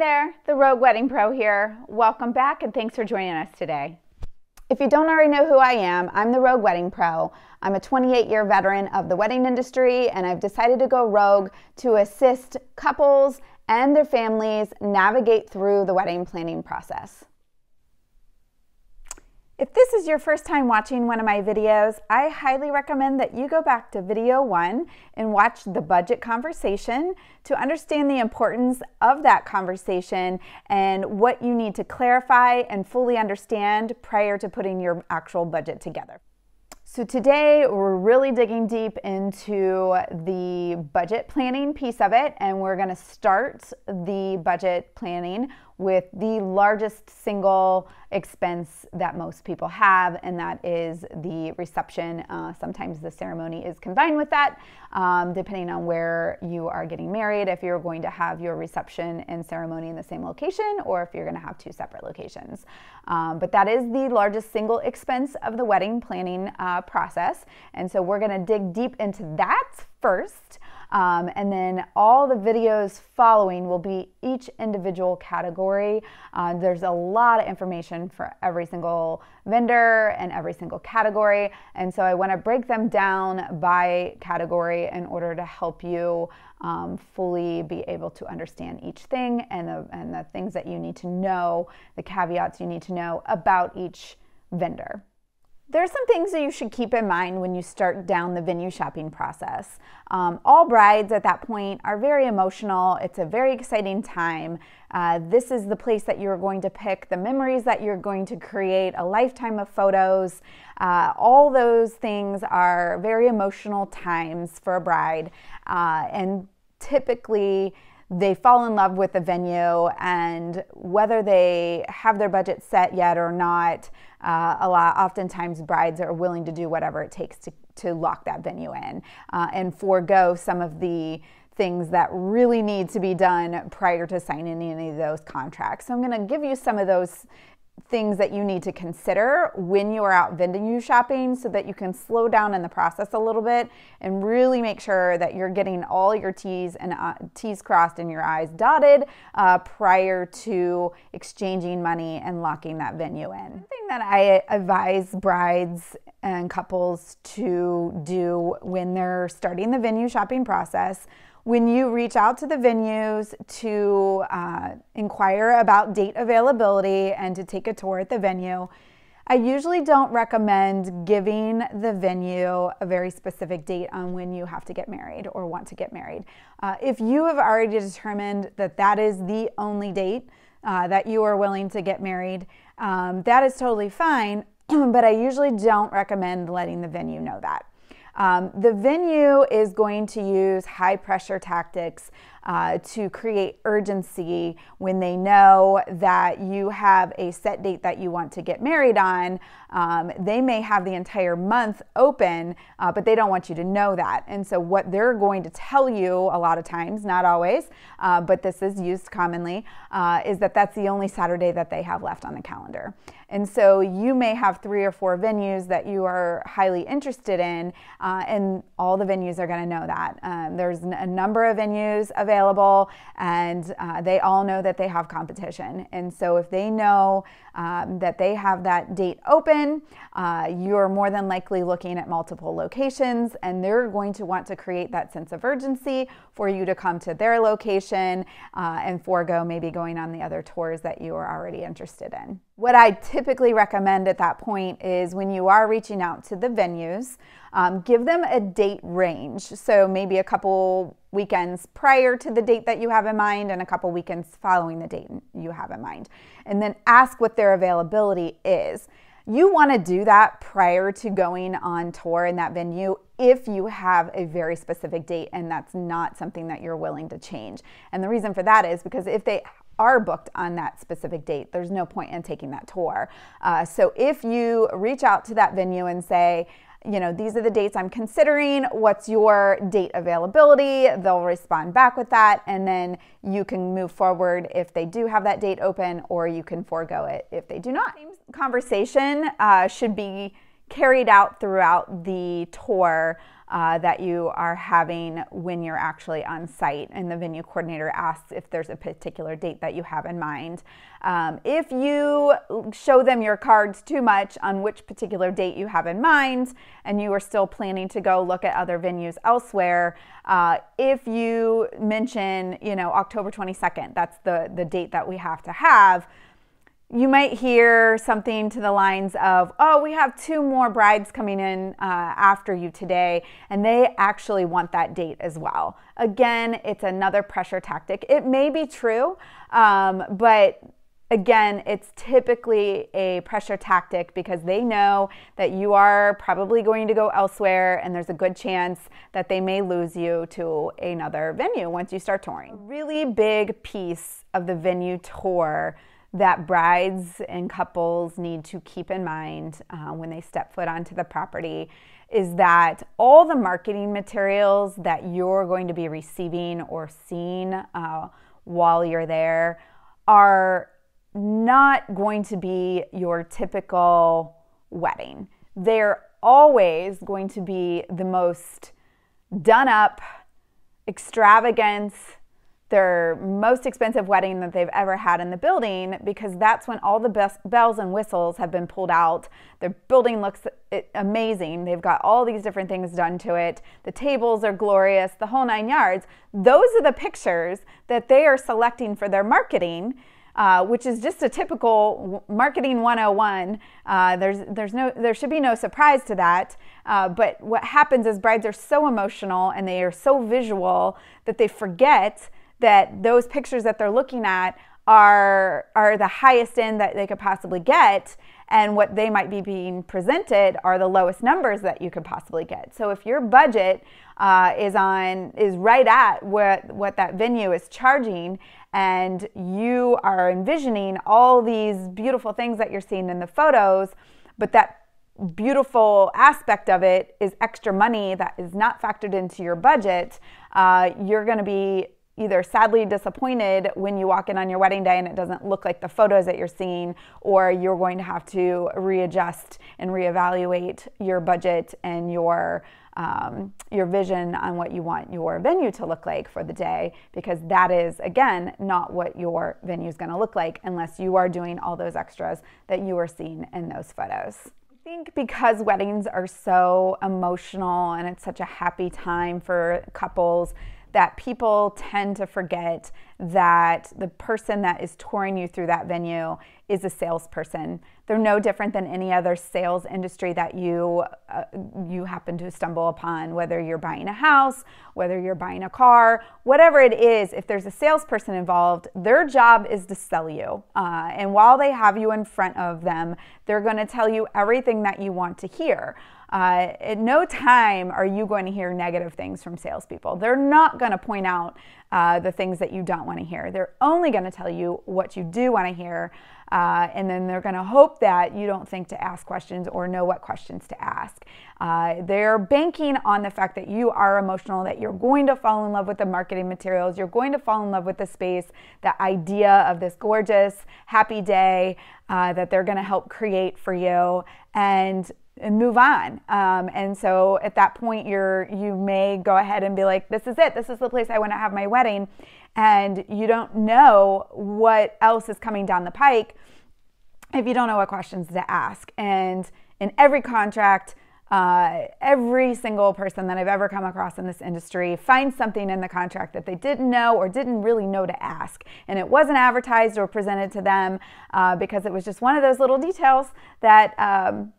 there, the Rogue Wedding Pro here. Welcome back and thanks for joining us today. If you don't already know who I am, I'm the Rogue Wedding Pro. I'm a 28-year veteran of the wedding industry, and I've decided to go rogue to assist couples and their families navigate through the wedding planning process. If this is your first time watching one of my videos, I highly recommend that you go back to video 1 and watch the budget conversation to understand the importance of that conversation and what you need to clarify and fully understand prior to putting your actual budget together. So today we're really digging deep into the budget planning piece of it, and we're going to start the budget planning with the largest single expense that most people have, and that is the reception. Sometimes the ceremony is combined with that, depending on where you are getting married, if you're going to have your reception and ceremony in the same location or if you're going to have two separate locations. But that is the largest single expense of the wedding planning process, and so we're going to dig deep into that first. And then all the videos following will be each individual category. There's a lot of information for every single vendor and every single category. And so I want to break them down by category in order to help you fully be able to understand each thing and the things that you need to know, the caveats you need to know about each vendor. There's some things that you should keep in mind when you start down the venue shopping process. All brides at that point are very emotional. It's a very exciting time. This is the place that you're going to pick, the memories that you're going to create, a lifetime of photos. All those things are very emotional times for a bride. And typically, they fall in love with the venue, and whether they have their budget set yet or not, oftentimes brides are willing to do whatever it takes to lock that venue in and forego some of the things that really need to be done prior to signing any of those contracts. So I'm going to give you some of those things that you need to consider when you are out venue shopping so that you can slow down in the process a little bit and really make sure that you're getting all your T's crossed and your I's dotted prior to exchanging money and locking that venue in. The thing that I advise brides and couples to do when they're starting the venue shopping process, when you reach out to the venues to inquire about date availability and to take a tour at the venue, I usually don't recommend giving the venue a very specific date on when you have to get married or want to get married. If you have already determined that that is the only date that you are willing to get married, that is totally fine, but I usually don't recommend letting the venue know that. The venue is going to use high pressure tactics to create urgency when they know that you have a set date that you want to get married on. They may have the entire month open, but they don't want you to know that. And so what they're going to tell you a lot of times, not always, but this is used commonly, is that that's the only Saturday that they have left on the calendar. And so you may have 3 or 4 venues that you are highly interested in, and all the venues are going to know that. There's a number of venues available, and they all know that they have competition. And so if they know that they have that date open, you're more than likely looking at multiple locations, and they're going to want to create that sense of urgency for you to come to their location and forego maybe going on the other tours that you are already interested in. What I typically recommend at that point is when you are reaching out to the venues, give them a date range. So maybe a couple weekends prior to the date that you have in mind and a couple weekends following the date you have in mind. And then ask what their availability is. You want to do that prior to going on tour in that venue if you have a very specific date and that's not something that you're willing to change. And the reason for that is because if they are booked on that specific date, there's no point in taking that tour. So if you reach out to that venue and say, you know, these are the dates I'm considering, what's your date availability? They'll respond back with that, and then you can move forward if they do have that date open, or you can forego it if they do not. Conversation should be carried out throughout the tour that you are having when you're actually on site, and the venue coordinator asks if there's a particular date that you have in mind. If you show them your cards too much on which particular date you have in mind, and you are still planning to go look at other venues elsewhere, if you mention, October 22nd, that's the date that we have to have, you might hear something to the lines of, oh, we have 2 more brides coming in after you today, and they actually want that date as well. Again, it's another pressure tactic. It may be true, but again, it's typically a pressure tactic because they know that you are probably going to go elsewhere, and there's a good chance that they may lose you to another venue once you start touring. A really big piece of the venue tour that brides and couples need to keep in mind when they step foot onto the property is that all the marketing materials that you're going to be receiving or seeing while you're there are not going to be your typical wedding. They're always going to be the most done up, extravagant, their most expensive wedding that they've ever had in the building, because that's when all the best bells and whistles have been pulled out. Their building looks amazing. They've got all these different things done to it. The tables are glorious, the whole 9 yards. Those are the pictures that they are selecting for their marketing, which is just a typical marketing 101. There should be no surprise to that. But what happens is brides are so emotional and they are so visual that they forget that those pictures that they're looking at are the highest end that they could possibly get, and what they might be being presented are the lowest numbers that you could possibly get. So if your budget is right at what that venue is charging, and you are envisioning all these beautiful things that you're seeing in the photos, but that beautiful aspect of it is extra money that is not factored into your budget, you're going to be either sadly disappointed when you walk in on your wedding day and it doesn't look like the photos that you're seeing, or you're going to have to readjust and reevaluate your budget and your vision on what you want your venue to look like for the day, because that is, again, not what your venue is going to look like unless you are doing all those extras that you are seeing in those photos. I think because weddings are so emotional and it's such a happy time for couples, that people tend to forget that the person that is touring you through that venue is a salesperson. They're no different than any other sales industry that you happen to stumble upon, whether you're buying a house, whether you're buying a car, whatever it is. If there's a salesperson involved, their job is to sell you. And while they have you in front of them, they're going to tell you everything that you want to hear. At no time are you going to hear negative things from salespeople. They're not going to point out the things that you don't want to hear. They're only going to tell you what you do want to hear, and then they're going to hope that you don't think to ask questions or know what questions to ask. They're banking on the fact that you are emotional, that you're going to fall in love with the marketing materials, you're going to fall in love with the space, the idea of this gorgeous, happy day that they're going to help create for you, and move on. And so at that point, you may go ahead and be like, this is it. This is the place I want to have my wedding. And you don't know what else is coming down the pike if you don't know what questions to ask. And in every contract, every single person that I've ever come across in this industry finds something in the contract that they didn't know or didn't really know to ask. And it wasn't advertised or presented to them because it was just one of those little details that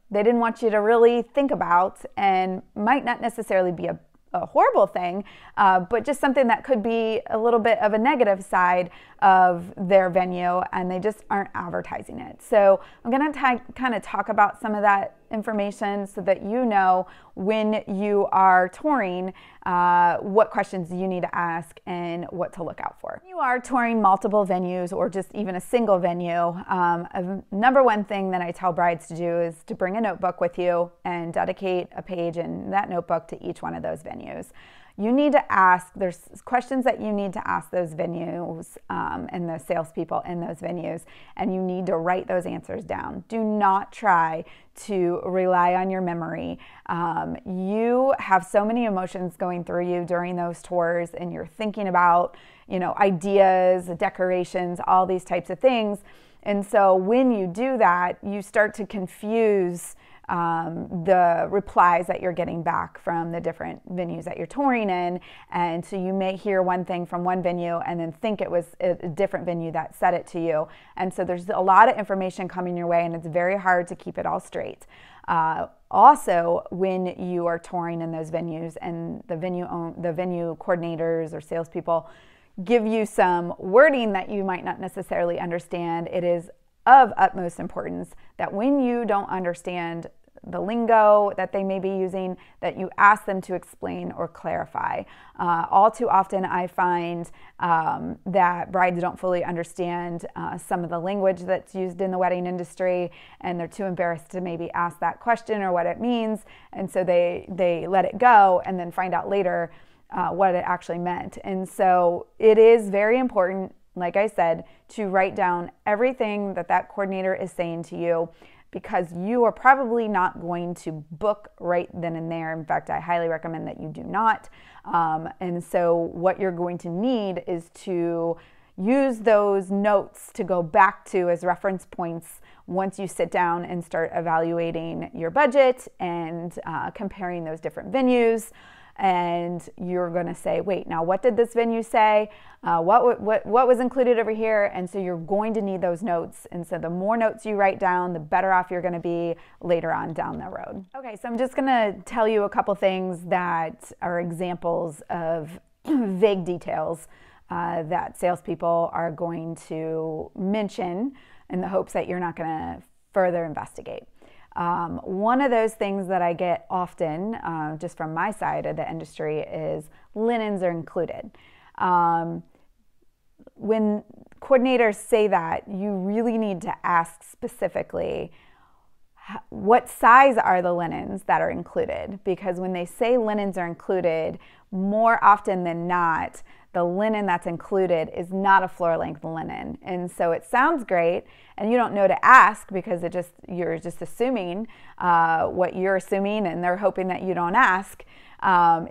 they didn't want you to really think about, and might not necessarily be a horrible thing, but just something that could be a little bit of a negative side of their venue, and they just aren't advertising it. So I'm going to kind of talk about some of that information so that you know when you are touring what questions you need to ask and what to look out for. When you are touring multiple venues or just even a single venue, number one thing that I tell brides to do is to bring a notebook with you and dedicate a page in that notebook to each one of those venues. you need to ask, there's questions that you need to ask those venues and the salespeople in those venues, and you need to write those answers down. Do not try to rely on your memory. You have so many emotions going through you during those tours, and you're thinking about, ideas, decorations, all these types of things. And so when you do that, you start to confuse the replies that you're getting back from the different venues that you're touring in. And so you may hear one thing from one venue and then think it was a different venue that said it to you. And so there's a lot of information coming your way, and it's very hard to keep it all straight. Also, when you are touring in those venues and the venue coordinators or salespeople give you some wording that you might not necessarily understand, it is of utmost importance that when you don't understand the lingo that they may be using, that you ask them to explain or clarify. All too often I find that brides don't fully understand some of the language that's used in the wedding industry, and they're too embarrassed to maybe ask that question or what it means, and so they let it go and then find out later what it actually meant. And so it is very important, like I said, to write down everything that coordinator is saying to you, because you are probably not going to book right then and there. In fact, I highly recommend that you do not. And so what you're going to need is to use those notes to go back to as reference points once you sit down and start evaluating your budget and comparing those different venues. And you're going to say, wait, now what did this venue say? What was included over here? And so you're going to need those notes. And so the more notes you write down, the better off you're going to be later on down the road. Okay, so I'm just going to tell you a couple things that are examples of vague details that salespeople are going to mention in the hopes that you're not going to further investigate. One of those things that I get often, just from my side of the industry, is linens are included. When coordinators say that, you really need to ask specifically, what size are the linens that are included? Because when they say linens are included, more often than not, the linen that's included is not a floor length linen. And so it sounds great, and you don't know to ask because you're just assuming what you're assuming, and they're hoping that you don't ask,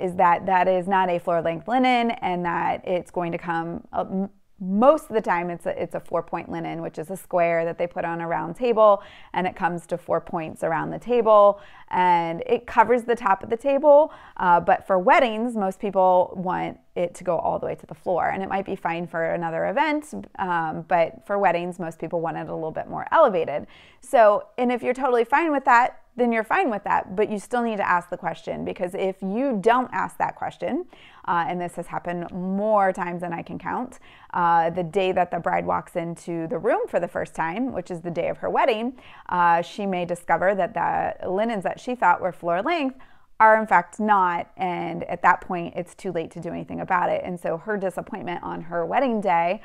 is that is not a floor length linen, and that it's going to come most of the time it's a 4-point linen, which is a square that they put on a round table, and it comes to 4 points around the table, and it covers the top of the table. But for weddings, most people want it to go all the way to the floor, and it might be fine for another event, but for weddings, most people want it a little bit more elevated. So, and if you're totally fine with that, then you're fine with that, but you still need to ask the question, because if you don't ask that question, and this has happened more times than I can count, the day that the bride walks into the room for the first time, which is the day of her wedding, she may discover that the linens that she thought were floor length are in fact not, and at that point it's too late to do anything about it. And so her disappointment on her wedding day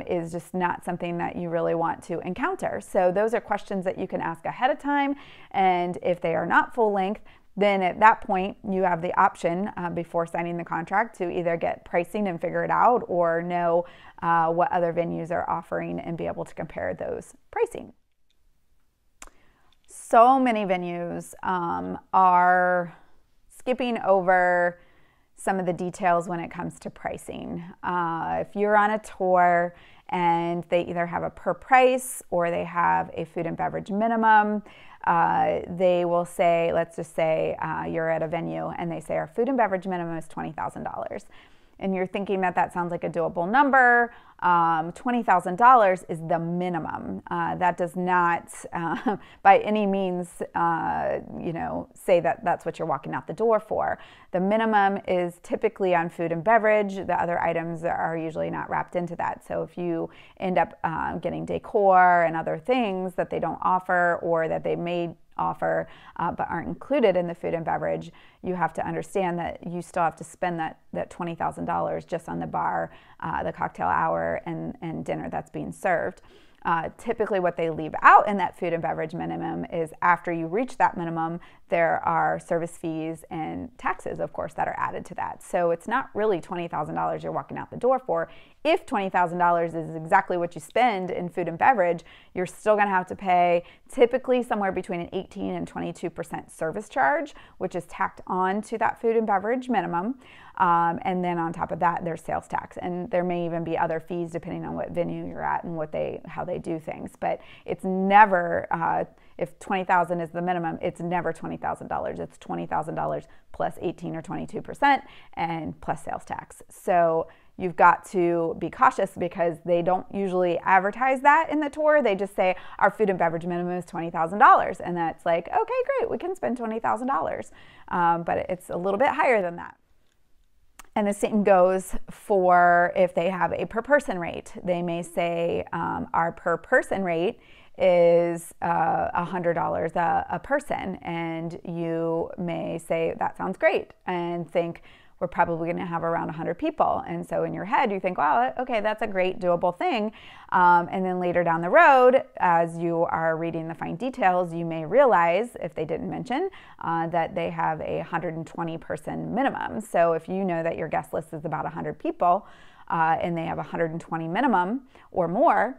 is just not something that you really want to encounter. So those are questions that you can ask ahead of time, and if they are not full length, then at that point you have the option before signing the contract to either get pricing and figure it out, or know what other venues are offering and be able to compare those pricing. So many venues are skipping over some of the details when it comes to pricing. If you're on a tour and they either have a per price or they have a food and beverage minimum, they will say, let's just say you're at a venue and they say our food and beverage minimum is $20,000. And you're thinking that sounds like a doable number. $20,000 is the minimum. That does not, by any means, say that that's what you're walking out the door for. The minimum is typically on food and beverage. The other items are usually not wrapped into that. So if you end up getting decor and other things that they don't offer, or that they may offer but aren't included in the food and beverage, you have to understand that you still have to spend that $20,000 just on the bar, the cocktail hour, and dinner that's being served. Typically what they leave out in that food and beverage minimum is after you reach that minimum, there are service fees and taxes, of course, that are added to that. So it's not really $20,000 you're walking out the door for. If $20,000 is exactly what you spend in food and beverage, you're still going to have to pay typically somewhere between an 18 and 22% service charge, which is tacked on to that food and beverage minimum. And then on top of that, there's sales tax. And there may even be other fees depending on what venue you're at and how they do things. But it's never, if $20,000 is the minimum, it's never $20,000. It's $20,000 plus 18 or 22% and plus sales tax. So you've got to be cautious because they don't usually advertise that in the tour. They just say our food and beverage minimum is $20,000. And that's like, okay, great, we can spend $20,000. But it's a little bit higher than that. And the same goes for if they have a per person rate. They may say our per person rate is $100 a person, and you may say that sounds great and think we're probably going to have around 100 people. And so in your head you think, wow, okay, that's a great doable thing. And then later down the road, as you are reading the fine details, you may realize, if they didn't mention, that they have a 120 person minimum. So if you know that your guest list is about 100 people and they have 120 minimum or more,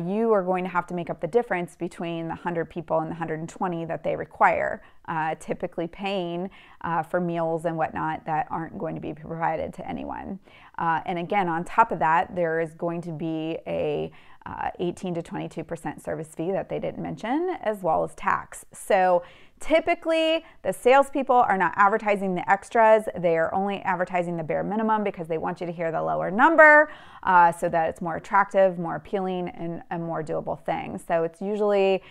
you are going to have to make up the difference between the 100 people and the 120 that they require, typically paying for meals and whatnot that aren't going to be provided to anyone. And again, on top of that, there is going to be a 18 to 22% service fee that they didn't mention, as well as tax. So typically, the salespeople are not advertising the extras. They are only advertising the bare minimum because they want you to hear the lower number so that it's more attractive, more appealing, and a more doable thing. So it's usually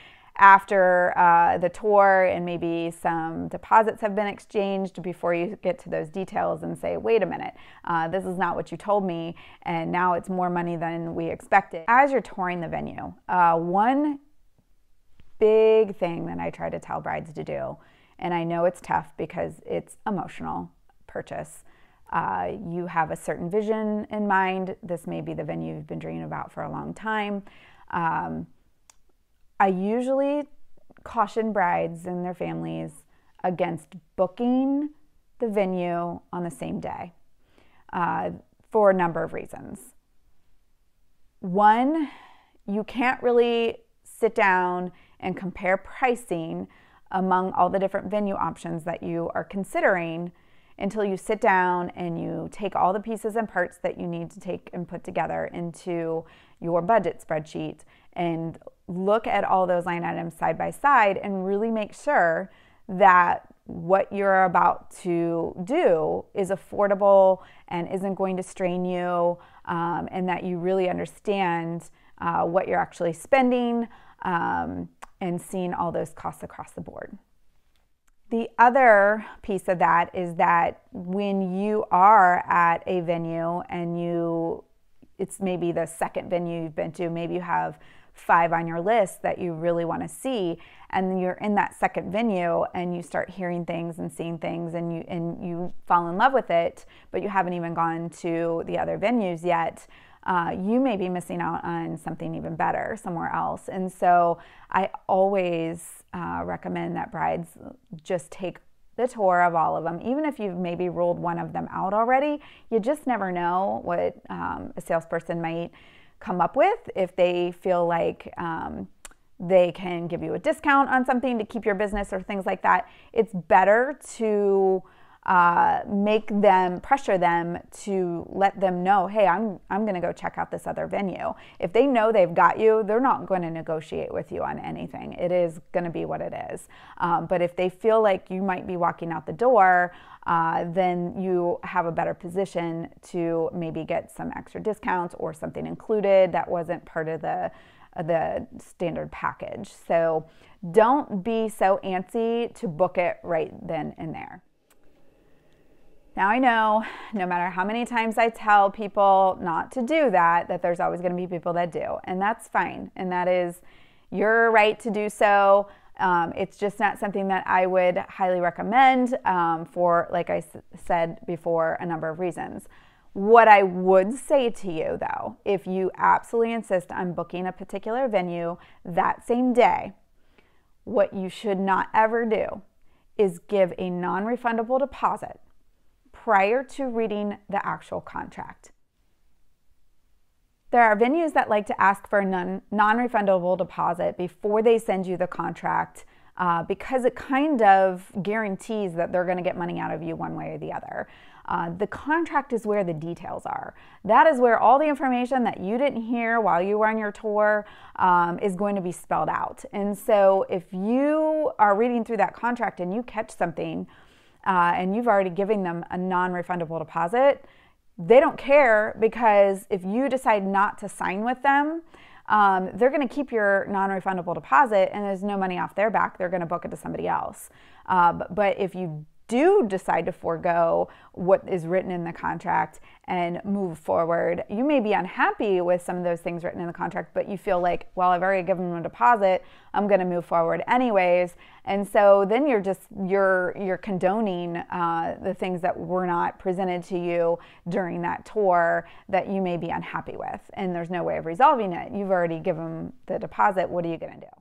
after the tour and maybe some deposits have been exchanged before you get to those details and say, wait a minute, this is not what you told me, and now it's more money than we expected. As you're touring the venue, one big thing that I try to tell brides to do, and I know it's tough because it's emotional purchase. You have a certain vision in mind. This may be the venue you've been dreaming about for a long time. I usually caution brides and their families against booking the venue on the same day for a number of reasons. One, you can't really sit down and compare pricing among all the different venue options that you are considering until you sit down and you take all the pieces and parts that you need to take and put together into your budget spreadsheet and look at all those line items side by side and really make sure that what you're about to do is affordable and isn't going to strain you, and that you really understand what you're actually spending, and seeing all those costs across the board. The other piece of that is that when you are at a venue and it's maybe the second venue you've been to, maybe you have 5 on your list that you really want to see, and you're in that second venue and you start hearing things and seeing things and you fall in love with it, but you haven't even gone to the other venues yet, you may be missing out on something even better somewhere else. And so I always recommend that brides just take the tour of all of them. Even if you've maybe ruled one of them out already, you just never know what a salesperson might come up with if they feel like they can give you a discount on something to keep your business or things like that. It's better to pressure them to let them know, hey, I'm going to go check out this other venue. If they know they've got you, they're not going to negotiate with you on anything. It is going to be what it is. But if they feel like you might be walking out the door, then you have a better position to maybe get some extra discounts or something included that wasn't part of the standard package. So don't be so antsy to book it right then and there. Now I know, no matter how many times I tell people not to do that there's always going to be people that do, and that's fine, and that is your right to do so. It's just not something that I would highly recommend for, like I said before, a number of reasons. What I would say to you though, if you absolutely insist on booking a particular venue that same day, what you should not ever do is give a non-refundable deposit prior to reading the actual contract. There are venues that like to ask for a non-refundable deposit before they send you the contract because it kind of guarantees that they're going to get money out of you one way or the other. The contract is where the details are. That is where all the information that you didn't hear while you were on your tour is going to be spelled out. And so if you are reading through that contract and you catch something and you've already given them a non-refundable deposit, they don't care, because if you decide not to sign with them, they're going to keep your non-refundable deposit and there's no money off their back. They're going to book it to somebody else. But if you do decide to forego what is written in the contract and move forward, you may be unhappy with some of those things written in the contract, but you feel like, well, I've already given them a deposit, I'm going to move forward anyways. And so then you're condoning the things that were not presented to you during that tour that you may be unhappy with, and there's no way of resolving it. You've already given them the deposit. What are you going to do?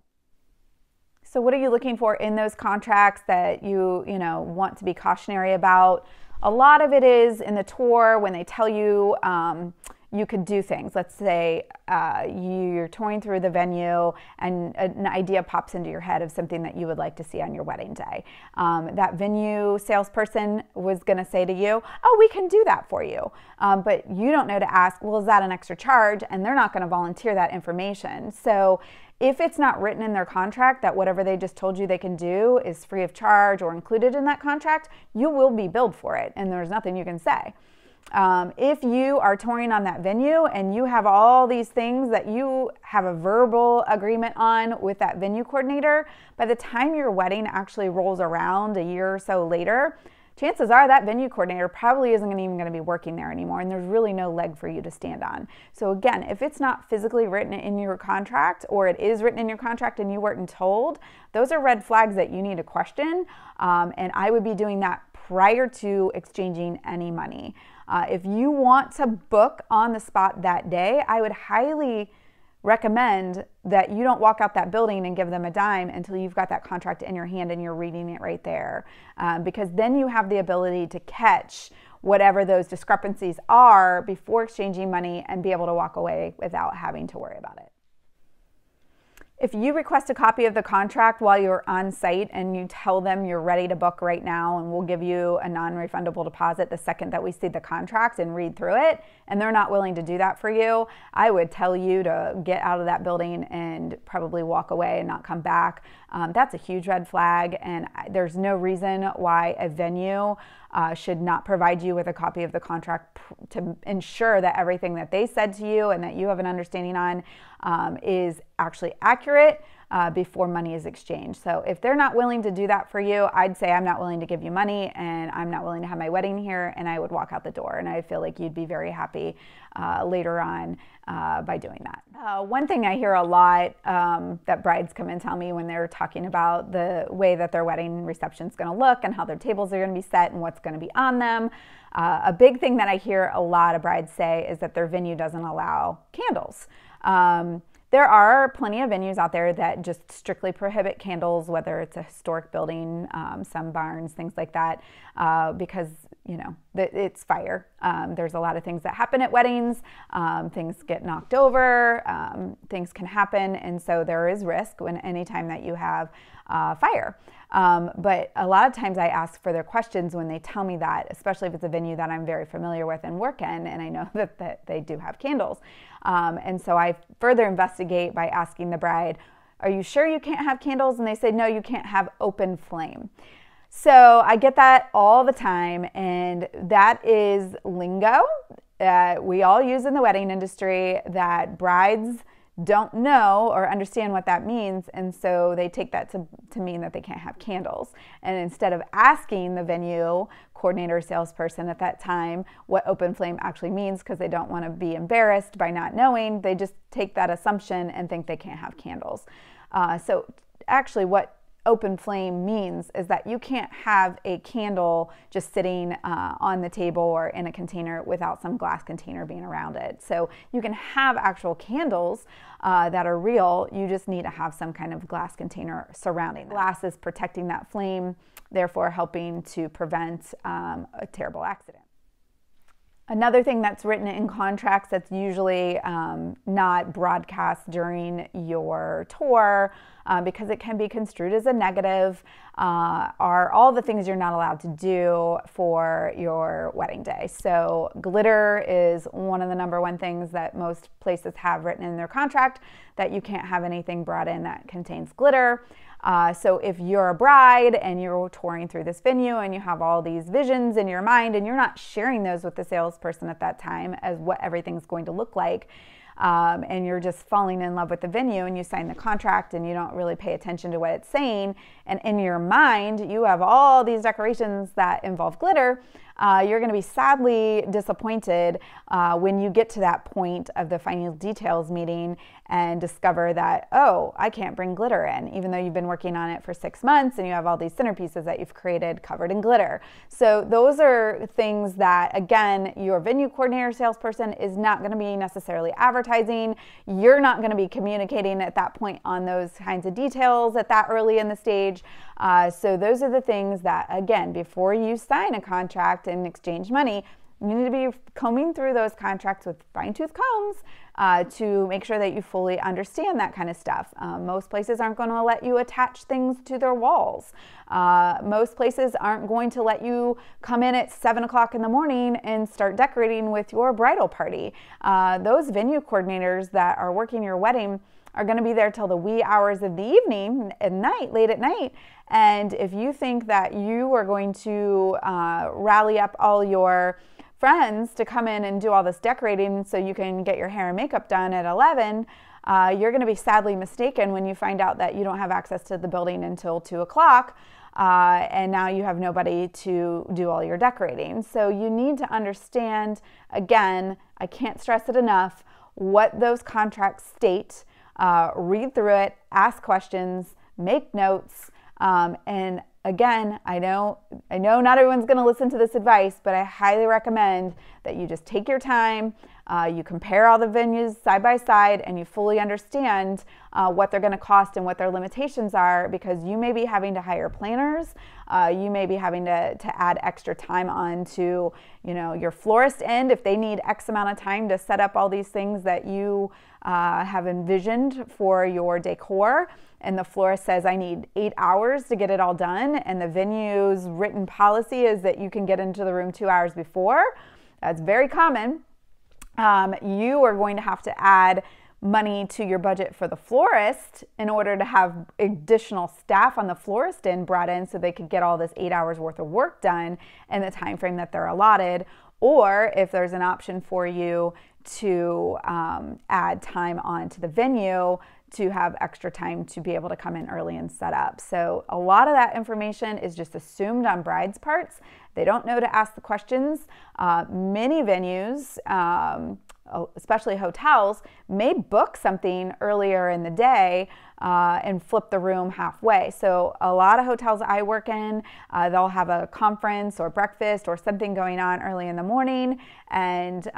So what are you looking for in those contracts that you want to be cautionary about? A lot of it is in the tour when they tell you you could do things. Let's say you're touring through the venue and an idea pops into your head of something that you would like to see on your wedding day. That venue salesperson was going to say to you, oh, we can do that for you. But you don't know to ask, well, is that an extra charge? And they're not going to volunteer that information. So if it's not written in their contract that whatever they just told you they can do is free of charge or included in that contract, you will be billed for it, and there's nothing you can say. If you are touring on that venue and you have all these things that you have a verbal agreement on with that venue coordinator, by the time your wedding actually rolls around a year or so later, chances are that venue coordinator probably isn't even going to be working there anymore, and there's really no leg for you to stand on. So again, if it's not physically written in your contract, or it is written in your contract and you weren't told, those are red flags that you need to question, and I would be doing that prior to exchanging any money. If you want to book on the spot that day, I would highly recommend that you don't walk out that building and give them a dime until you've got that contract in your hand and you're reading it right there, because then you have the ability to catch whatever those discrepancies are before exchanging money and be able to walk away without having to worry about it. If you request a copy of the contract while you're on site and you tell them you're ready to book right now and we'll give you a non-refundable deposit the second that we see the contract and read through it, and they're not willing to do that for you, I would tell you to get out of that building and probably walk away and not come back. That's a huge red flag, and there's no reason why a venue should not provide you with a copy of the contract to ensure that everything that they said to you and that you have an understanding on is actually accurate before money is exchanged. So if they're not willing to do that for you, I'd say I'm not willing to give you money and I'm not willing to have my wedding here, and I would walk out the door, and I feel like you'd be very happy later on by doing that. One thing I hear a lot that brides come and tell me when they're talking about the way that their wedding reception is going to look and how their tables are going to be set and what's going to be on them. A big thing that I hear a lot of brides say is that their venue doesn't allow candles. There are plenty of venues out there that just strictly prohibit candles, whether it's a historic building, some barns, things like that, because, you know, it's fire. There's a lot of things that happen at weddings. Things get knocked over, things can happen, and so there is risk anytime that you have fire. But a lot of times I ask for their questions when they tell me that, especially if it's a venue that I'm very familiar with and work in, and I know that they do have candles. And so I further investigate by asking the bride, are you sure you can't have candles? And they say, no, you can't have open flame. So I get that all the time, and that is lingo we all use in the wedding industry that brides don't know or understand what that means, and so they take that to mean that they can't have candles. And instead of asking the venue coordinator, salesperson at that time what open flame actually means, because they don't want to be embarrassed by not knowing, they just take that assumption and think they can't have candles. So actually what open flame means is that you can't have a candle just sitting on the table or in a container without some glass container being around it. So you can have actual candles that are real, you just need to have some kind of glass container surrounding them. Glass is protecting that flame, therefore helping to prevent a terrible accident. Another thing that's written in contracts that's usually not broadcast during your tour because it can be construed as a negative are all the things you're not allowed to do for your wedding day. So glitter is one of the #1 things that most places have written in their contract, that you can't have anything brought in that contains glitter. So if you're a bride and you're touring through this venue and you have all these visions in your mind and you're not sharing those with the salesperson at that time as what everything's going to look like, and you're just falling in love with the venue and you sign the contract and you don't really pay attention to what it's saying, and in your mind you have all these decorations that involve glitter, you're going to be sadly disappointed when you get to that point of the final details meeting and discover that, oh, I can't bring glitter in, even though you've been working on it for 6 months and you have all these centerpieces that you've created covered in glitter. So those are things that, again, your venue coordinator salesperson is not going to be necessarily advertising. You're not going to be communicating at that point on those kinds of details at that early in the stage. So those are the things that, again, before you sign a contract and exchange money, you need to be combing through those contracts with fine-tooth combs to make sure that you fully understand that kind of stuff. Most places aren't going to let you attach things to their walls. Most places aren't going to let you come in at 7 o'clock in the morning and start decorating with your bridal party. Those venue coordinators that are working your wedding are going to be there till the wee hours of the evening, at night, late at night. And if you think that you are going to rally up all your friends to come in and do all this decorating so you can get your hair and makeup done at 11, you're going to be sadly mistaken when you find out that you don't have access to the building until 2 o'clock. And now you have nobody to do all your decorating. So you need to understand, again, I can't stress it enough, what those contracts state. Read through it, ask questions, make notes, and again, I know not everyone's going to listen to this advice, but I highly recommend that you just take your time, you compare all the venues side by side, and you fully understand what they're going to cost and what their limitations are, because you may be having to hire planners, you may be having to add extra time on to, your florist end if they need X amount of time to set up all these things that you have envisioned for your decor, and the florist says, I need 8 hours to get it all done, and the venue's written policy is that you can get into the room 2 hours before. That's very common. You are going to have to add money to your budget for the florist in order to have additional staff on the florist end brought in so they could get all this 8 hours worth of work done in the time frame that they're allotted. Or if there's an option for you to add time on to the venue to have extra time to be able to come in early and set up. So a lot of that information is just assumed on brides' parts. They don't know to ask the questions. Many venues, especially hotels, may book something earlier in the day and flip the room halfway. So a lot of hotels I work in, they'll have a conference or breakfast or something going on early in the morning, and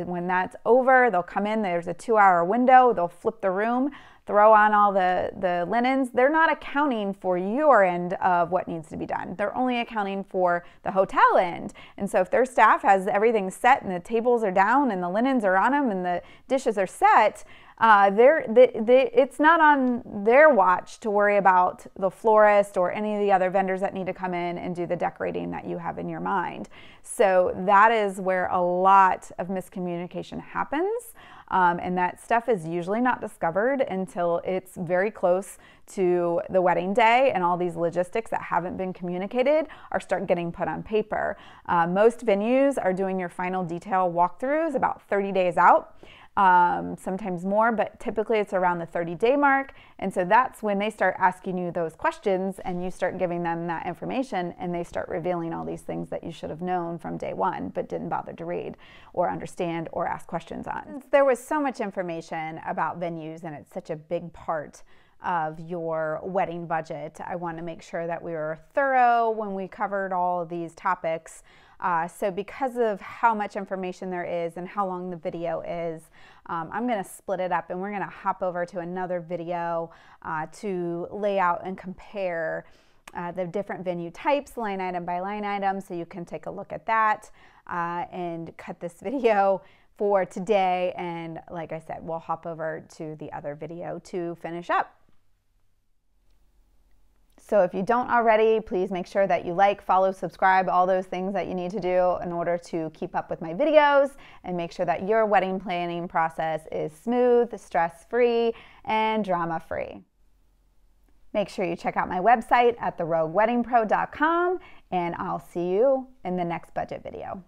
when that's over, they'll come in, there's a 2-hour window, they'll flip the room, throw on all the linens. They're not accounting for your end of what needs to be done. They're only accounting for the hotel end. And so if their staff has everything set and the tables are down and the linens are on them and the dishes are set, it's not on their watch to worry about the florist or any of the other vendors that need to come in and do the decorating that you have in your mind. So that is where a lot of miscommunication happens. And that stuff is usually not discovered until it's very close to the wedding day, and all these logistics that haven't been communicated start getting put on paper. Most venues are doing your final detail walkthroughs about 30 days out. Sometimes more, but typically it's around the 30-day mark. And so that's when they start asking you those questions and you start giving them that information, and they start revealing all these things that you should have known from day one but didn't bother to read or understand or ask questions on. Since there was so much information about venues and it's such a big part of your wedding budget. I want to make sure that we were thorough when we covered all of these topics. So because of how much information there is and how long the video is, I'm going to split it up and we're going to hop over to another video to lay out and compare the different venue types, line item by line item, so you can take a look at that and cut this video for today. And like I said, we'll hop over to the other video to finish up. So if you don't already, please make sure that you like, follow, subscribe, all those things that you need to do in order to keep up with my videos and make sure that your wedding planning process is smooth, stress-free, and drama-free. Make sure you check out my website at therogueweddingpro.com, and I'll see you in the next budget video.